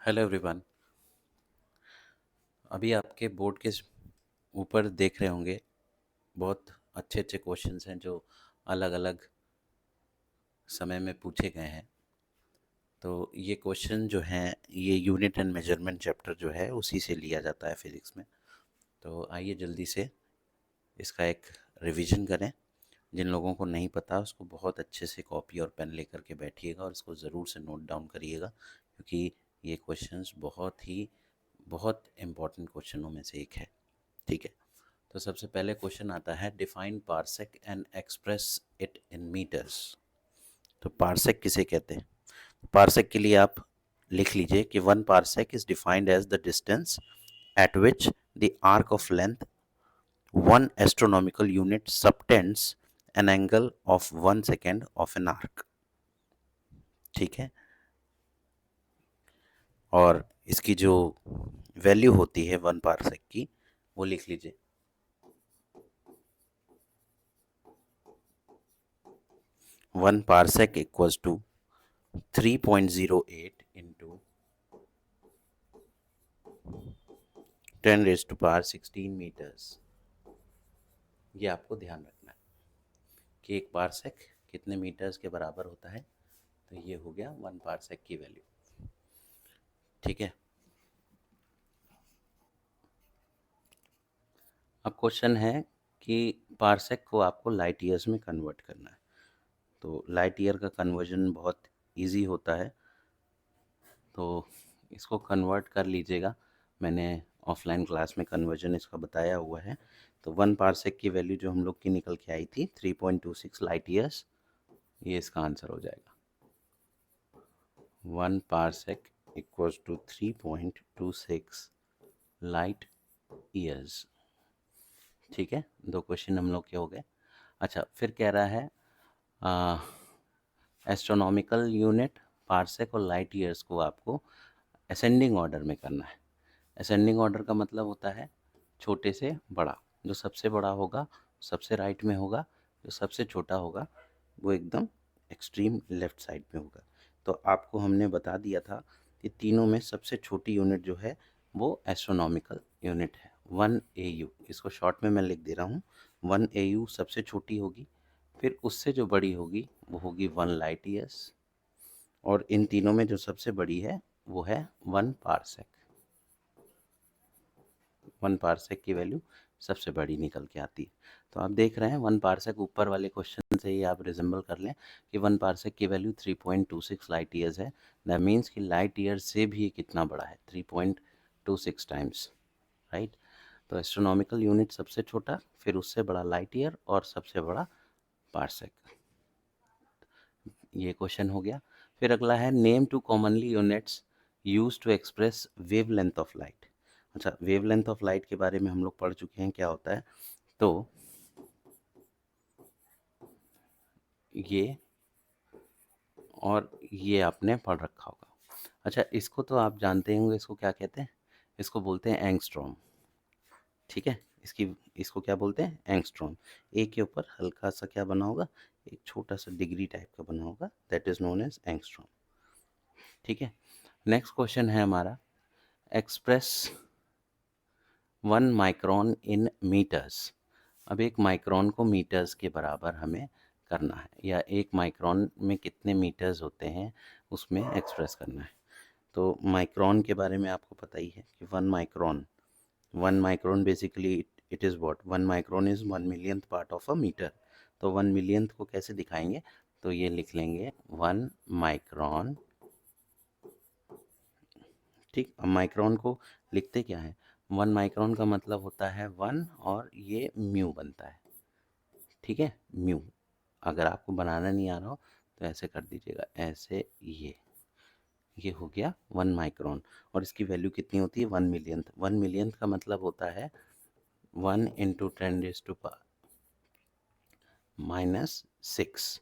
Hello everyone. अभी आपके board के ऊपर देख रहे होंगे बहुत अच्छे अच्छे क्वेश्चंस हैं जो अलग अलग समय में पूछे गए हैं। तो ये क्वेश्चन जो हैं ये यूनिट एंड मेजरमेंट चैप्टर जो है उसी से लिया जाता है फिज़िक्स में। तो आइए जल्दी से इसका एक रिवीजन करें। जिन लोगों को नहीं पता उसको बहुत अच्छे से कॉपी और पेन लेकर के बैठिएगा और इसको ज़रूर से नोट डाउन करिएगा, क्योंकि ये क्वेश्चंस बहुत इम्पॉर्टेंट क्वेश्चनों में से एक है। ठीक है, तो सबसे पहले क्वेश्चन आता है define parsec and express it in meters. तो पार्सेक किसे कहते हैं? पार्सेक के लिए आप लिख लीजिए कि one parsec is defined as the distance at which the arc of length one astronomical unit subtends an angle of 1 second of an arc. ठीक है, और इसकी जो वैल्यू होती है वन पार्सेक की वो लिख लीजिए। 1 parsec equals to 3.08 into 10⁻16 meters. ये आपको ध्यान रखना है कि एक पार्सेक कितने मीटर्स के बराबर होता है। तो ये हो गया 1 पार्सेक की वैल्यू। ठीक है, अब क्वेश्चन है कि पार्सेक को आपको लाइट ईयर्स में कन्वर्ट करना है। तो लाइट ईयर का कन्वर्जन बहुत इजी होता है, तो इसको कन्वर्ट कर लीजिएगा। मैंने ऑफलाइन क्लास में कन्वर्जन इसका बताया हुआ है। तो 1 पार्सेक की वैल्यू जो हम लोग की निकल के आई थी 3.26 लाइट ईयर्स, ये इसका आंसर हो जाएगा। 1 parsec equals to 3.26 light years. ठीक है, दो क्वेश्चन हम लोग के हो गए। अच्छा, फिर कह रहा है एस्ट्रोनॉमिकल यूनिट, पार्सेक और लाइट ईयर्स को आपको असेंडिंग ऑर्डर में करना है। असेंडिंग ऑर्डर का मतलब होता है छोटे से बड़ा। जो सबसे बड़ा होगा सबसे राइट में होगा, जो सबसे छोटा होगा वो एकदम एक्सट्रीम लेफ्ट साइड में होगा। तो आपको हमने बता दिया था कि तीनों में सबसे छोटी यूनिट जो है वो एस्ट्रोनॉमिकल यूनिट है, 1 AU। इसको शॉर्ट में मैं लिख दे रहा हूँ। 1 AU सबसे छोटी होगी, फिर उससे जो बड़ी होगी वो होगी 1 लाइट ईयर्स, और इन तीनों में जो सबसे बड़ी है वो है 1 पार्सेक। 1 पार्सेक की वैल्यू सबसे बड़ी निकल के आती है। तो आप देख रहे हैं 1 पार्सेक, ऊपर वाले क्वेश्चन से ही आप रिजेंबल कर लें कि 1 पार्सेक की वैल्यू 3.26 लाइट ईयर्स है। दैट मीन्स कि लाइट ईयर से भी कितना बड़ा है, 3.26 टाइम्स, राइट। तो एस्ट्रोनॉमिकल यूनिट सबसे छोटा, फिर उससे बड़ा लाइट ईयर और सबसे बड़ा पार्सेक। ये क्वेश्चन हो गया। फिर अगला है name two commonly units use to express wave length of light. अच्छा, वेव लेंथ ऑफ लाइट के बारे में हम लोग पढ़ चुके हैं क्या होता है। तो ये और ये आपने पढ़ रखा होगा। अच्छा, इसको तो आप जानते होंगे, इसको क्या कहते हैं? इसको बोलते हैं एंगस्ट्रॉम। ठीक है, इसको क्या बोलते हैं? एंगस्ट्रॉम। ए के ऊपर हल्का सा क्या बना होगा, एक छोटा सा डिग्री टाइप का बना होगा, that is known as angstrom. ठीक है, नेक्स्ट क्वेश्चन है हमारा एक्सप्रेस 1 माइक्रोन इन मीटर्स। अब 1 माइक्रोन को मीटर्स के बराबर हमें करना है, या 1 माइक्रोन में कितने मीटर्स होते हैं उसमें एक्सप्रेस करना है। तो माइक्रोन के बारे में आपको पता ही है कि 1 micron basically it is what, 1 micron is 1 millionth part of a meter. तो 1 मिलियंथ को कैसे दिखाएंगे? तो ये लिख लेंगे 1 माइक्रोन। ठीक, अब माइक्रोन को लिखते क्या है? 1 माइक्रोन का मतलब होता है 1, और ये म्यू बनता है। ठीक है, म्यू। अगर आपको बनाना नहीं आ रहा हो तो ऐसे कर दीजिएगा, ऐसे ये हो गया 1 माइक्रोन। और इसकी वैल्यू कितनी होती है? 1 मिलियंथ। 1 मिलियंथ का मतलब होता है 1 × 10⁻⁻⁶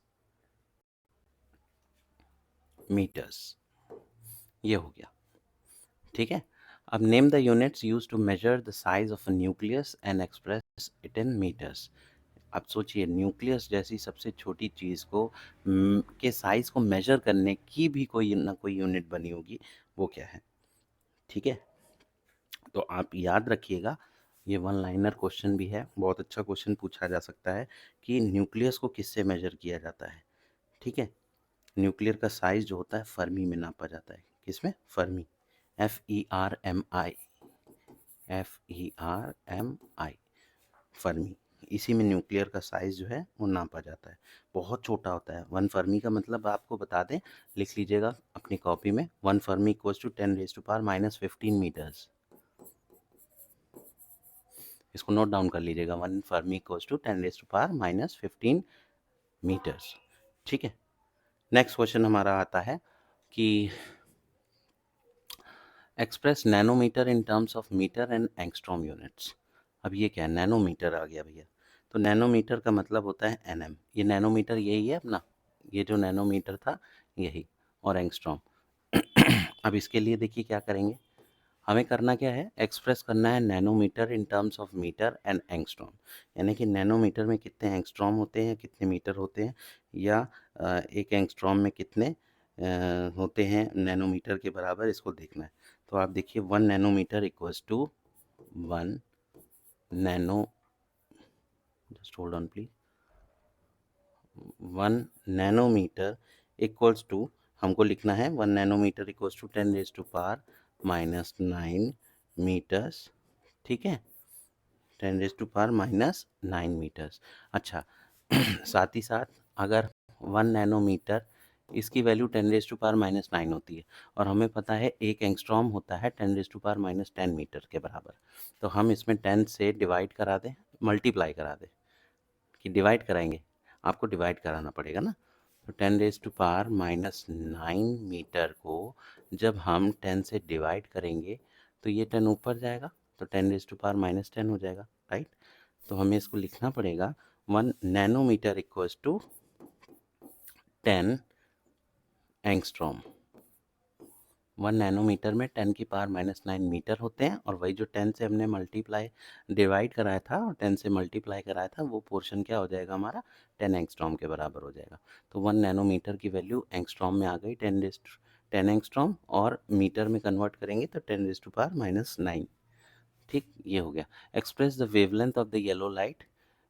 मीटर्स। ये हो गया। ठीक है, अब name the units use to measure the size of a nucleus and express it in meters. अब सोचिए, न्यूक्लियस जैसी सबसे छोटी चीज़ को के साइज़ को मेजर करने की भी कोई ना कोई यूनिट बनी होगी, वो क्या है? ठीक है, तो आप याद रखिएगा, ये वन लाइनर क्वेश्चन भी है, बहुत अच्छा क्वेश्चन पूछा जा सकता है कि न्यूक्लियस को किससे मेजर किया जाता है। ठीक है, न्यूक्लियर का साइज जो होता है फर्मी में नापा जाता है। किसमें? Fermi, FERMI, FERMI, Fermi. इसी में न्यूक्लियर का साइज जो है वो नापा जाता है। बहुत छोटा होता है। वन फर्मी का मतलब आपको बता दें, लिख लीजिएगा अपनी कॉपी में, one fermi equals to 10⁻⁻15 meters. इसको नोट डाउन कर लीजिएगा, one fermi equals to 10⁻⁻15 meters. ठीक है, नेक्स्ट क्वेश्चन हमारा आता है कि express nanometer in terms of meter and angstrom units. अब ये क्या है? नैनोमीटर आ गया भैया। तो नैनोमीटर का मतलब होता है एनएम। ये नैनोमीटर यही है अपना, ये जो नैनोमीटर था यही, और एंगस्ट्रॉम। अब इसके लिए देखिए क्या करेंगे, हमें करना क्या है, एक्सप्रेस करना है nanometer in terms of meter and angstrom. यानी कि नैनोमीटर में कितने एंगस्ट्रॉम होते हैं, कितने मीटर होते हैं, या एक एंगस्ट्रॉम में कितने होते हैं नैनोमीटर के बराबर, इसको देखना है। तो आप देखिए, 1 nanometer equals to 1 nano, just hold on please, 1 nanometer equals to, हमको लिखना है 1 नैनोमीटर इक्वल्स टू 10⁻⁻⁹ मीटर्स। ठीक है, 10⁻⁻⁹ मीटर्स। अच्छा, साथ ही साथ अगर 1 नैनोमीटर, इसकी वैल्यू 10⁻⁻⁹ होती है, और हमें पता है एक एंगस्ट्रॉम होता है 10⁻⁻10 मीटर के बराबर। तो हम इसमें 10 से डिवाइड करा दें, मल्टीप्लाई करा दें, कि डिवाइड कराएंगे, आपको डिवाइड कराना पड़ेगा ना। तो 10⁻⁻⁹ मीटर को जब हम 10 से डिवाइड करेंगे तो ये 10 ऊपर जाएगा, तो 10⁻⁻10 हो जाएगा, राइट। तो हमें इसको लिखना पड़ेगा 1 nanometer equals to 10 angstrom. 1 nanometer में 10⁻⁻⁹ मीटर होते हैं, और वही जो 10 से हमने मल्टीप्लाई डिवाइड कराया था और 10 से मल्टीप्लाई कराया था, वो पोर्शन क्या हो जाएगा हमारा, 10 एंगस्ट्रॉम के बराबर हो जाएगा। तो 1 नैनोमीटर की वैल्यू एंगस्ट्रॉम में आ गई 10 एंगस्ट्रॉम, और मीटर में कन्वर्ट करेंगे तो 10⁻⁹ ठीक, ये हो गया। Express the wavelength of the yellow light,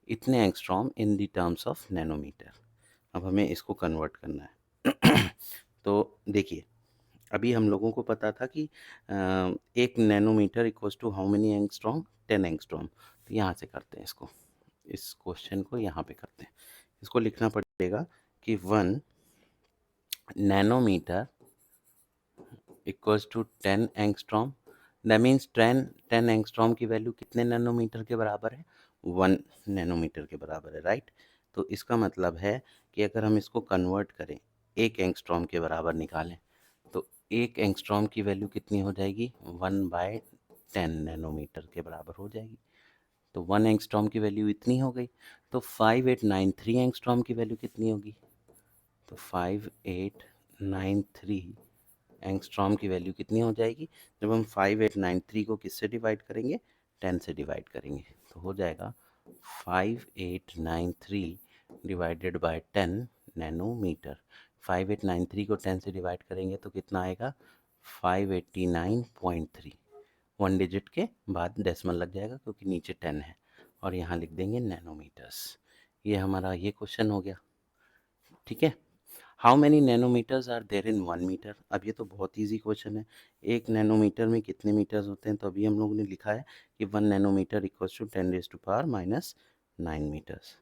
इतने angstrom in the terms of nanometre. अब हमें इसको कन्वर्ट करना है। तो देखिए, अभी हम लोगों को पता था कि 1 nanometer equals to how many angstrom, 10 angstrom. तो यहाँ से करते हैं इसको, इस क्वेश्चन को यहाँ पे करते हैं। इसको लिखना पड़ेगा कि 1 nanometer equals to 10 angstrom. That means 10 angstrom की वैल्यू कितने नैनोमीटर के बराबर है, 1 नैनोमीटर के बराबर है, राइट। तो इसका मतलब है कि अगर हम इसको कन्वर्ट करें, एक एंगस्ट्रॉम के बराबर निकालें, तो एक एंगस्ट्रॉम की वैल्यू कितनी हो जाएगी, 1/10 नैनोमीटर के बराबर हो जाएगी। तो 1 एंगस्ट्रॉम की वैल्यू इतनी हो गई। तो 5893 एंगस्ट्रॉम की वैल्यू कितनी होगी, तो 5893 एंगस्ट्रॉम की वैल्यू कितनी हो जाएगी, जब हम 5893 को किससे डिवाइड करेंगे, 10 से डिवाइड करेंगे, तो हो जाएगा 5893 डिवाइडेड बाय 10 नैनोमीटर। 5893 को 10 से डिवाइड करेंगे तो कितना आएगा, 589.3। 1 डिजिट के बाद डेसिमल लग जाएगा क्योंकि नीचे 10 है, और यहाँ लिख देंगे नैनोमीटर्स। ये हमारा ये क्वेश्चन हो गया। ठीक है, how many nanometers are there in 1 meter. अब ये तो बहुत ईजी क्वेश्चन है, 1 नैनोमीटर में कितने मीटर्स होते हैं। तो अभी हम लोगों ने लिखा है कि 1 नैनोमीटर इक्वल्स टू 10⁻⁻⁹ मीटर्स।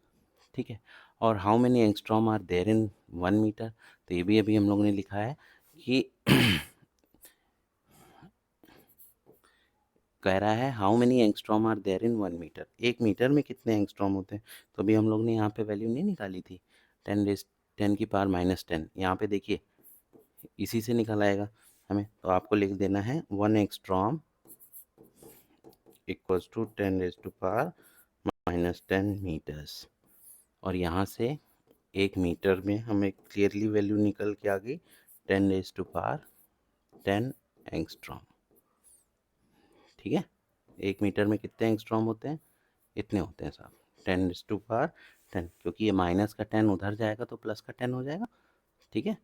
ठीक है, और how many angstrom are there in 1 meter. तो ये भी अभी हम लोगों ने लिखा है कि कह रहा है how many angstrom are there in 1 meter, 1 meter में कितने एंगस्ट्रॉम होते हैं। तो अभी हम लोग ने यहाँ पे वैल्यू नहीं निकाली थी, 10⁻⁻10, यहाँ पे देखिए इसी से निकल आएगा हमें। तो आपको लिख देना है 1 एंगस्ट्रॉम इक्वल्स टू 10⁻⁻10 मीटर्स, और यहाँ से 1 मीटर में हमें क्लियरली वैल्यू निकल के आ गई 10⁻10 एंगस्ट्रॉम। ठीक है, 1 मीटर में कितने एंगस्ट्रॉम होते हैं, इतने होते हैं साहब, 10⁻10, क्योंकि ये माइनस का 10 उधर जाएगा तो प्लस का 10 हो जाएगा। ठीक है,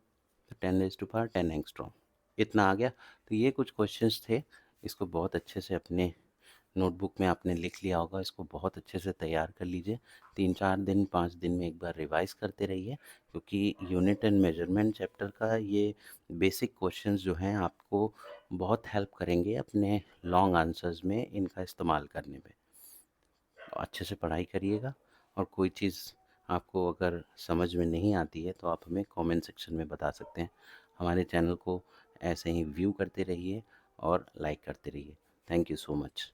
तो 10⁻10 एंगस्ट्रॉम इतना आ गया। तो ये कुछ क्वेश्चंस थे इसको बहुत अच्छे से अपने नोटबुक में आपने लिख लिया होगा, इसको बहुत अच्छे से तैयार कर लीजिए। 3-4 दिन 5 दिन में एक बार रिवाइज़ करते रहिए, क्योंकि यूनिट एंड मेजरमेंट चैप्टर का ये बेसिक क्वेश्चंस जो हैं आपको बहुत हेल्प करेंगे अपने लॉन्ग आंसर्स में इनका इस्तेमाल करने में। तो अच्छे से पढ़ाई करिएगा, और कोई चीज़ आपको अगर समझ में नहीं आती है तो आप हमें कमेंट सेक्शन में बता सकते हैं। हमारे चैनल को ऐसे ही व्यू करते रहिए और लाइक करते रहिए। Thank you so much.